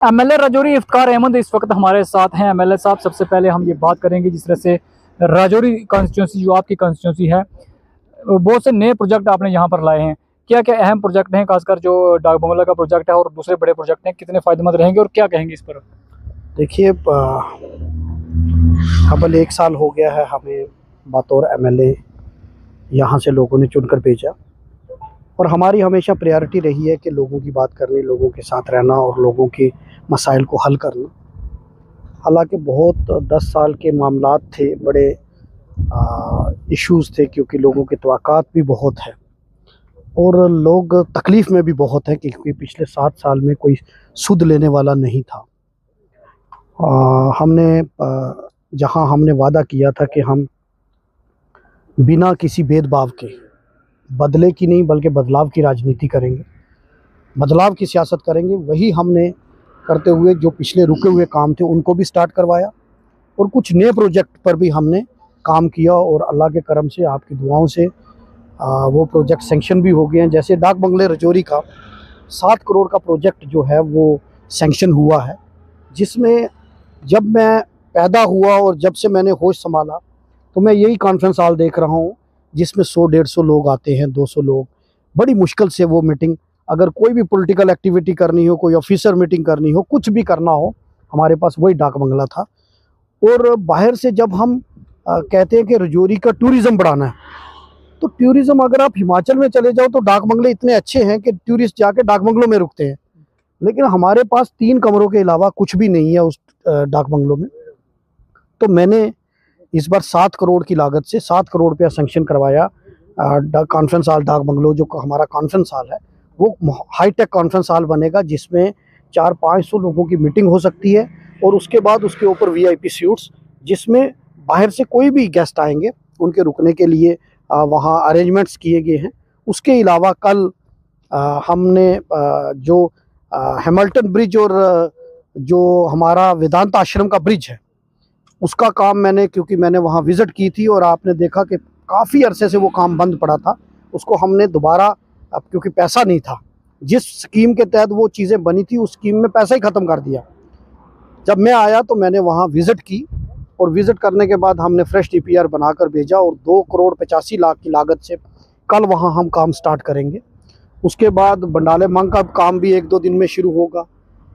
MLA Rajouri Iftikhar Ahmad इस वक्त हमारे साथ हैं। एमएलए साहब, सबसे पहले हम ये बात करेंगे जिस तरह से राजौरी कॉन्स्टिट्यूंसी जो आपकी कॉन्स्टिट्यूंसी है, बहुत से नए प्रोजेक्ट आपने यहाँ पर लाए हैं। क्या क्या अहम प्रोजेक्ट हैं, खासकर जो डाक बंगला का प्रोजेक्ट है और दूसरे बड़े प्रोजेक्ट हैं, कितने फ़ायदेमंद रहेंगे और क्या कहेंगे इस पर? देखिए, कबल 1 साल हो गया है हमें बतौर एमएलए यहाँ से लोगों ने चुनकर भेजा, और हमारी हमेशा प्रायोरिटी रही है कि लोगों की बात करनी, लोगों के साथ रहना और लोगों के मसाइल को हल करना। हालांकि बहुत 10 साल के मामलात थे, बड़े इश्यूज़ थे, क्योंकि लोगों के तवक्कात भी बहुत है और लोग तकलीफ़ में भी बहुत हैं, क्योंकि पिछले 7 साल में कोई सुध लेने वाला नहीं था। हमने जहां हमने वादा किया था कि हम बिना किसी भेदभाव के बदले की नहीं बल्कि बदलाव की राजनीति करेंगे, बदलाव की सियासत करेंगे, वही हमने करते हुए जो पिछले रुके हुए काम थे उनको भी स्टार्ट करवाया और कुछ नए प्रोजेक्ट पर भी हमने काम किया, और अल्लाह के करम से, आपकी दुआओं से वो प्रोजेक्ट सैंक्शन भी हो गए हैं। जैसे डाक बंगले राजौरी का 7 करोड़ का प्रोजेक्ट जो है वो सैंक्शन हुआ है, जिसमें जब मैं पैदा हुआ और जब से मैंने होश संभाला तो मैं यही कॉन्फ्रेंस हॉल देख रहा हूँ, जिसमें 100-150 लोग आते हैं, 200 लोग। बड़ी मुश्किल से वो मीटिंग, अगर कोई भी पॉलिटिकल एक्टिविटी करनी हो, कोई ऑफिसर मीटिंग करनी हो, कुछ भी करना हो, हमारे पास वही डाक बंगला था। और बाहर से जब हम कहते हैं कि राजौरी का टूरिज़्म बढ़ाना है, तो टूरिज़्म अगर आप हिमाचल में चले जाओ तो डाक बंगले इतने अच्छे हैं कि टूरिस्ट जाके डाक बंगलों में रुकते हैं, लेकिन हमारे पास 3 कमरों के अलावा कुछ भी नहीं है उस डाक बंगलों में। तो मैंने इस बार 7 करोड़ की लागत से 7 करोड़ रुपया सैंक्शन करवाया। कॉन्फ्रेंस हॉल डाक बंगलो जो हमारा कॉन्फ्रेंस हॉल है, वो हाईटेक कॉन्फ्रेंस हॉल बनेगा, जिसमें 400-500 लोगों की मीटिंग हो सकती है, और उसके बाद उसके ऊपर वीआईपी सूट्स, जिसमें बाहर से कोई भी गेस्ट आएंगे उनके रुकने के लिए वहाँ अरेंजमेंट्स किए गए हैं। उसके अलावा कल हमने जो हैमिल्टन ब्रिज और जो हमारा वेदांत आश्रम का ब्रिज है, उसका काम क्योंकि मैंने वहाँ विज़िट की थी और आपने देखा कि काफ़ी अरसे से वो काम बंद पड़ा था, उसको हमने दोबारा, अब क्योंकि पैसा नहीं था, जिस स्कीम के तहत वो चीज़ें बनी थी उस स्कीम में पैसा ही ख़त्म कर दिया। जब मैं आया तो मैंने वहाँ विज़िट की, और विज़िट करने के बाद हमने फ्रेश टीपीआर बनाकर भेजा, और 2 करोड़ 85 लाख की लागत से कल वहाँ हम काम स्टार्ट करेंगे। उसके बाद बंडाले मंग का काम भी 1-2 दिन में शुरू होगा।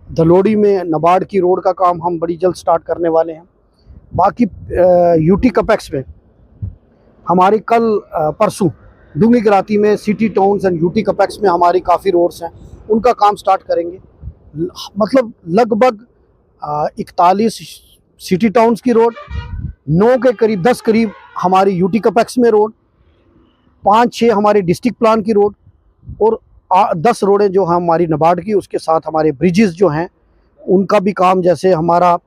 धलोड़ी में नबार्ड की रोड का काम हम बड़ी जल्द स्टार्ट करने वाले हैं। बाकी यूटी कपेक्स में हमारी कल परसों डूंगी कराती में सिटी टाउन्स एंड यूटी कपेक्स में हमारी काफ़ी रोड्स हैं, उनका काम स्टार्ट करेंगे। मतलब लगभग 41 सिटी टाउन्स की रोड, 9 के करीब 10 करीब हमारी यूटी कपेक्स में रोड, 5-6 हमारी डिस्ट्रिक्ट प्लान की रोड, और 10 रोडें जो हैं हमारी नबार्ड की। उसके साथ हमारे ब्रिजेस जो हैं उनका भी काम, जैसे हमारा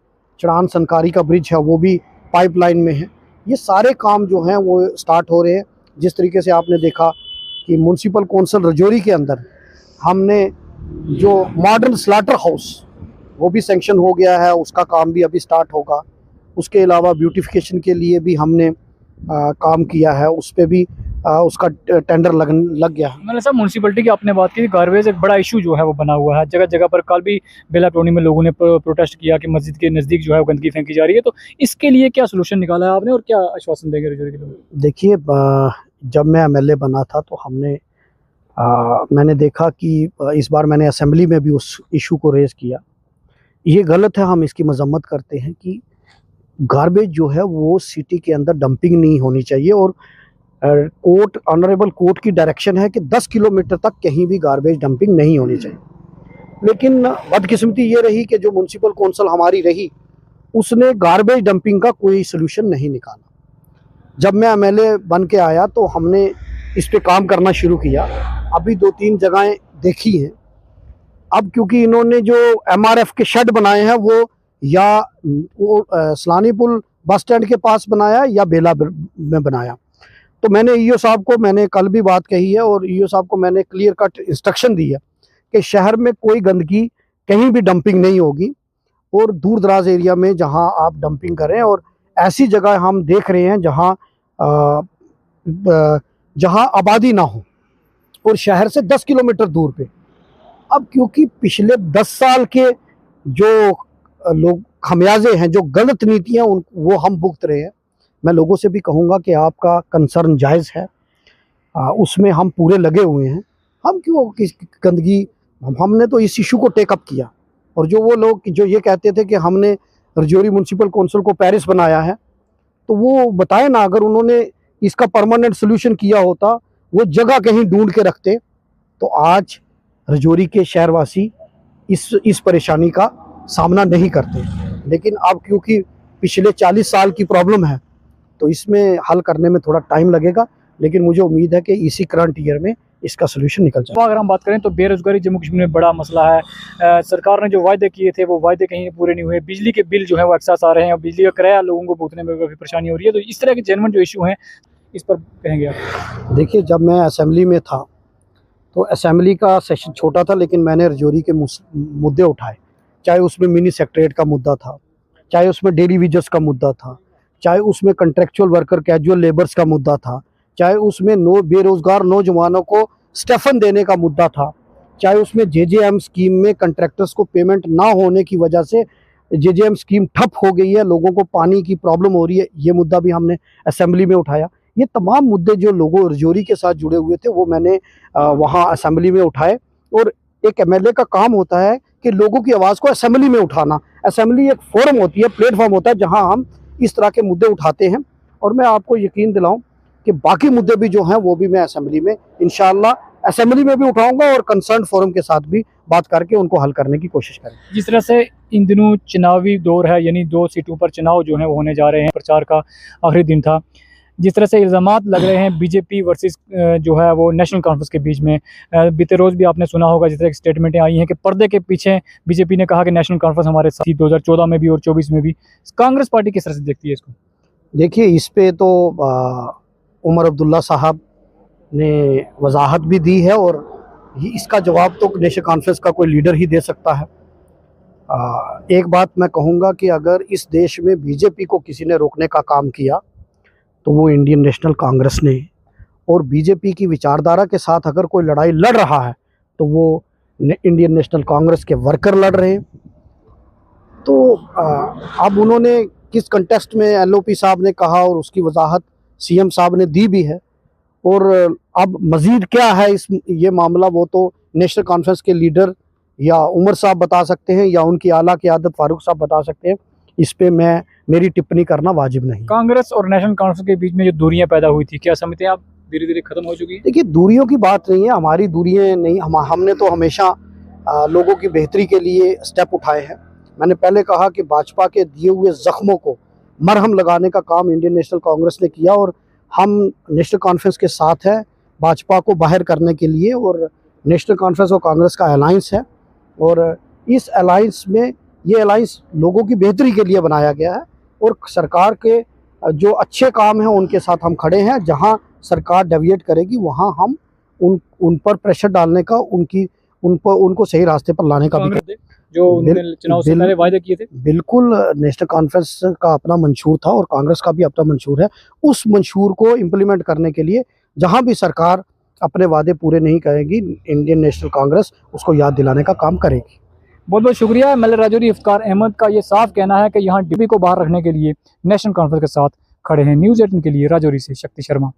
चढ़ान सनकारी का ब्रिज है वो भी पाइपलाइन में है। ये सारे काम जो हैं वो स्टार्ट हो रहे हैं। जिस तरीके से आपने देखा कि म्यूनसिपल कौंसिल राजौरी के अंदर हमने जो मॉडर्न स्लाटर हाउस, वो भी सैंक्शन हो गया है, उसका काम भी अभी स्टार्ट होगा। उसके अलावा ब्यूटिफिकेशन के लिए भी हमने काम किया है, उस पर भी उसका टेंडर लग गया है। मैंने साहब, म्यूनसिपलिटी की आपने बात की, गार्बेज एक बड़ा इशू जो है वो बना हुआ है जगह जगह पर। कल भी बेला कॉलोनी में लोगों ने प्रोटेस्ट किया कि मस्जिद के नज़दीक जो है वो गंदगी फेंकी जा रही है, तो इसके लिए क्या सोल्यूशन निकाला है आपने और क्या आश्वासन देंगे राजौरी के लोग? देखिए, जब मैं एमएलए बना था तो मैंने देखा कि इस बार मैंने असेंबली में भी उस इशू को रेज़ किया। ये गलत है, हम इसकी मजम्मत करते हैं कि गार्बेज जो है वो सिटी के अंदर डंपिंग नहीं होनी चाहिए, और ऑनरेबल कोर्ट की डायरेक्शन है कि 10 किलोमीटर तक कहीं भी गार्बेज डंपिंग नहीं होनी चाहिए। लेकिन बदकिस्मती ये रही कि जो म्यूनसिपल कौंसिल हमारी रही, उसने गार्बेज डंपिंग का कोई सलूशन नहीं निकाला। जब मैं एमएलए बन के आया तो हमने इस पे काम करना शुरू किया। अभी 2-3 जगहें देखी हैं। अब क्योंकि इन्होंने जो एमआरएफ के शेड बनाए हैं वो या सलानी पुल बस स्टैंड के पास बनाया या बेला में बनाया, तो मैंने ईओ साहब को, मैंने कल भी बात कही है, और ईओ साहब को मैंने क्लियर कट इंस्ट्रक्शन दी है कि शहर में कोई गंदगी कहीं भी डंपिंग नहीं होगी, और दूर दराज एरिया में जहां आप डंपिंग करें, और ऐसी जगह हम देख रहे हैं जहां आबादी ना हो और शहर से 10 किलोमीटर दूर पे। अब क्योंकि पिछले 10 साल के जो लोग खमियाजे हैं, जो गलत नीतियां उन वो हम भुगत रहे हैं। मैं लोगों से भी कहूँगा कि आपका कंसर्न जायज़ है, उसमें हम पूरे लगे हुए हैं। हम क्यों किस गंदगी, हमने तो इस इशू को टेकअप किया। और जो वो लोग जो ये कहते थे कि हमने रजौरी म्यूनसिपल कौंसिल को पेरिस बनाया है, तो वो बताए ना, अगर उन्होंने इसका परमानेंट सोल्यूशन किया होता, वो जगह कहीं ढूंढ के रखते, तो आज रजौरी के शहरवासी इस परेशानी का सामना नहीं करते। लेकिन अब क्योंकि पिछले 40 साल की प्रॉब्लम है, तो इसमें हल करने में थोड़ा टाइम लगेगा, लेकिन मुझे उम्मीद है कि इसी करंट ईयर में इसका सोल्यूशन निकल जाएगा। अगर हम बात करें तो बेरोजगारी जम्मू कश्मीर में बड़ा मसला है। सरकार ने जो वायदे किए थे वो वायदे कहीं पूरे नहीं हुए। बिजली के बिल जो है वो एक्सेस आ रहे हैं और बिजली का किराया लोगों को भुगतने में काफ़ी परेशानी हो रही है। तो इस तरह के जेन्युइन जो इशू हैं, इस पर कहेंगे आप? देखिए, जब मैं असेंबली में था तो असेंबली का सेशन छोटा था, लेकिन मैंने रजौरी के मुद्दे उठाए। चाहे उसमें मिनी सेक्रेटरीट का मुद्दा था, चाहे उसमें डेली वेजेस का मुद्दा था, चाहे उसमें कॉन्ट्रैक्चुअल वर्कर कैजुअल लेबर्स का मुद्दा था, चाहे उसमें बेरोजगार नौजवानों को स्टेफन देने का मुद्दा था, चाहे उसमें जेजेएम स्कीम में कॉन्ट्रैक्टर्स को पेमेंट ना होने की वजह से जेजेएम स्कीम ठप हो गई है, लोगों को पानी की प्रॉब्लम हो रही है, ये मुद्दा भी हमने असेंबली में उठाया। ये तमाम मुद्दे जो लोगों रजौरी के साथ जुड़े हुए थे वो मैंने वहाँ असेंबली में उठाए। और एक एमएलए का काम होता है कि लोगों की आवाज़ को असेंबली में उठाना। असेंबली एक फोरम होती है, प्लेटफॉर्म होता है, जहाँ हम इस तरह के मुद्दे उठाते हैं। और मैं आपको यकीन दिलाऊं कि बाकी मुद्दे भी जो हैं वो भी मैं असेंबली में इंशाअल्लाह असेंबली में भी उठाऊंगा और कंसर्न फोरम के साथ भी बात करके उनको हल करने की कोशिश करेंगे। जिस तरह से इन दिनों चुनावी दौर है, यानी 2 सीटों पर चुनाव जो है वो होने जा रहे हैं, प्रचार का आखिरी दिन था। जिस तरह से इल्ज़ामात लग रहे हैं बीजेपी वर्सेस जो है वो नेशनल कॉन्फ्रेंस के बीच में, बीते रोज़ भी आपने सुना होगा जिस तरह की स्टेटमेंटें आई हैं कि पर्दे के पीछे बीजेपी ने कहा कि नेशनल कॉन्फ्रेंस हमारे साथ थी 2014 में भी और 24 में भी। कांग्रेस पार्टी किस तरह से देखती है इसको? देखिए, इस पे तो उमर अब्दुल्ला साहब ने वजाहत भी दी है, और इसका जवाब तो नेशनल कॉन्फ्रेंस का कोई लीडर ही दे सकता है। एक बात मैं कहूँगा कि अगर इस देश में बीजेपी को किसी ने रोकने का काम किया तो वो इंडियन नेशनल कांग्रेस ने। और बीजेपी की विचारधारा के साथ अगर कोई लड़ाई लड़ रहा है तो वो इंडियन नेशनल कांग्रेस के वर्कर लड़ रहे हैं। तो अब उन्होंने किस कंटेक्स्ट में एलओपी साहब ने कहा और उसकी वजाहत सीएम साहब ने दी भी है। और अब मज़ीद क्या है ये मामला, वो तो नेशनल कॉन्फ्रेंस के लीडर या उमर साहब बता सकते हैं या उनकी आला क़यादत फारूक साहब बता सकते हैं। इस पे मेरी टिप्पणी करना वाजिब नहीं। कांग्रेस और नेशनल कॉन्फ्रेंस के बीच में जो दूरियां पैदा हुई थी, क्या समझते हैं आप धीरे धीरे खत्म हो चुकी है? देखिए, दूरियों की बात नहीं है, हमारी दूरियां नहीं, हमने तो हमेशा लोगों की बेहतरी के लिए स्टेप उठाए हैं। मैंने पहले कहा कि भाजपा के दिए हुए ज़ख्मों को मरहम लगाने का काम इंडियन नेशनल कांग्रेस ने किया, और हम नेशनल कॉन्फ्रेंस के साथ हैं भाजपा को बाहर करने के लिए। और नेशनल कॉन्फ्रेंस और कांग्रेस का अलायंस है, और इस अलायंस में ये अलायंस लोगों की बेहतरी के लिए बनाया गया है। और सरकार के जो अच्छे काम हैं उनके साथ हम खड़े हैं। जहां सरकार डेविएट करेगी वहां हम उन पर प्रेशर डालने का, उनको सही रास्ते पर लाने का भी जो उन्होंने चुनाव से पहले वायदे किए थे। बिल्कुल, नेशनल कॉन्फ्रेंस का अपना मंशूर था और कांग्रेस का भी अपना मंशूर है। उस मंशूर को इम्प्लीमेंट करने के लिए जहां भी सरकार अपने वादे पूरे नहीं करेगी, इंडियन नेशनल कांग्रेस उसको याद दिलाने का काम करेगी। बहुत बहुत शुक्रिया। एमएलए राजौरी इफ्तिखार अहमद का ये साफ कहना है कि यहाँ डीबी को बाहर रखने के लिए नेशनल कॉन्फ्रेंस के साथ खड़े हैं। न्यूज़ 18 के लिए राजौरी से शक्ति शर्मा।